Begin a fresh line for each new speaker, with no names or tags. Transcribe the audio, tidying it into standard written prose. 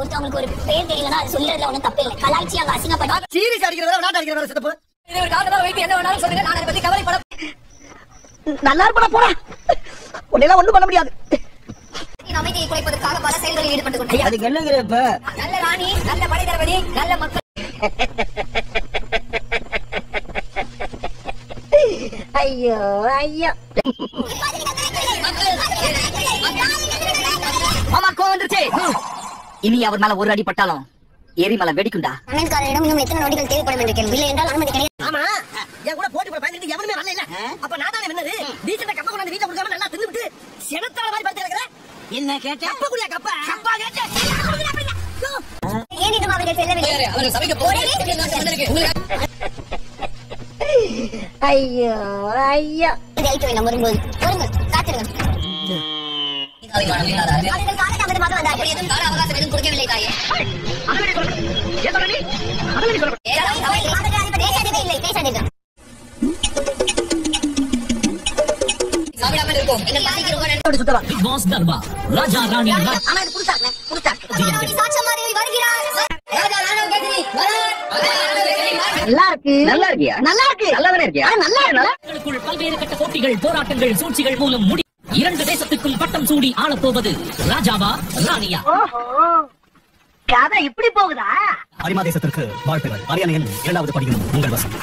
ஒருத்தவங்களுக்கு ஒரு பேர் தெரியலனா அது சொல்றதுல ஒண்ணும் தப்பு இல்ல. கலாய்ச்சி அவங்க அசிங்கப்பட்டா
சீரியஸ் அடிக்கிறதா விளையாட்டு அடிக்கிறதா சித்தப்பு.
இது ஒரு காரணமா வைத்து என்ன வேணாலும் சொல்லுங்க. நான் அதை பத்தி கவலைப்பட
நல்லா இருப்பா போடா. உன்னெல்லாம் ஒண்ணும் பண்ண முடியாது.
அமைதியை குறைப்பதற்காக பல செயல்களில் ஈடுபட்டு கொண்டார்.
அதுக்கு என்னங்கற இப்ப
நல்ல ராணி, நல்ல படை தளபதி, நல்ல மக்கள்.
ஐயோ ஐயோ.
மாமா கோவம் வந்துருச்சு. இனி அவர் மேல ஒரு அடி பட்டாலும் எரிமலை வெடிக்குண்டா.
சமையல்காரரிடம் இன்னும் எத்தனை நொடிகள் தேவைப்படும் என்று கேள்வி. இல்லை என்றால் அனுமதி கிடையாது.
ஆமா என் கூட போட்டி போட பயந்துட்டு எவனுமே வரல இல்ல. அப்ப நான் தானே வென்னது. டீசன்ட் கப்ப கொண்டு வீட்ல கொடுக்காம நல்லா தின்னுட்டு செனத்தால மாதிரி படுத்து கிடக்குற. என்ன கேட்ட? கப்ப குடியா கப்ப. கப்பா கேட்ட.
ஏன் இன்னும் அவர்கள் செல்லவில்லை?
அவர் சபைக்கு போறே வந்திருக்கு.
ஐயோ ஐயோ.
ஐட்டு வேண்டாம் வரும்போது. வருங்கள் காத்திருங்கள். அவர்கள் காலை தாமதமாக வந்தார்கள். எதுவும் கால அவகாசம் எதுவும் கொடுக்கவில்லை தாயே. அவர்கள் பேசாதே இல்லை பேசாதீர்கள்.
சாப்பிடாமல் இருக்கும். எங்கள் பசிக்கு ரொம்ப நன்றி.
சுத்தவா.
பாஸ் தர்பா ராஜா ராணி
ஆமா இது புடிச்சாங்க புடிச்சாங்க.
சாட்சமாரி வருகிறார்.
ராஜா ராணோ கேக்குறீ.
நல்லா இருக்கு.
நல்லா இருக்கியா?
நல்லா இருக்கு.
நல்லாவே இருக்கியா?
நல்லா இருக்கு.
மக்களுக்குள் பல்வேறு கட்ட போட்டிகள் போராட்டங்கள் சூழ்ச்சிகள் மூலம் முடி 2 தேசத்துக்கும் பட்டம் சூடி ஆளப்போவது ராஜாவா ராணியா?
கதை இப்படி போகுதா?
அரிமா தேசத்திற்கு வாழ்த்துகள். அரியணையில் 2வது படியும் உங்கள் வசம்.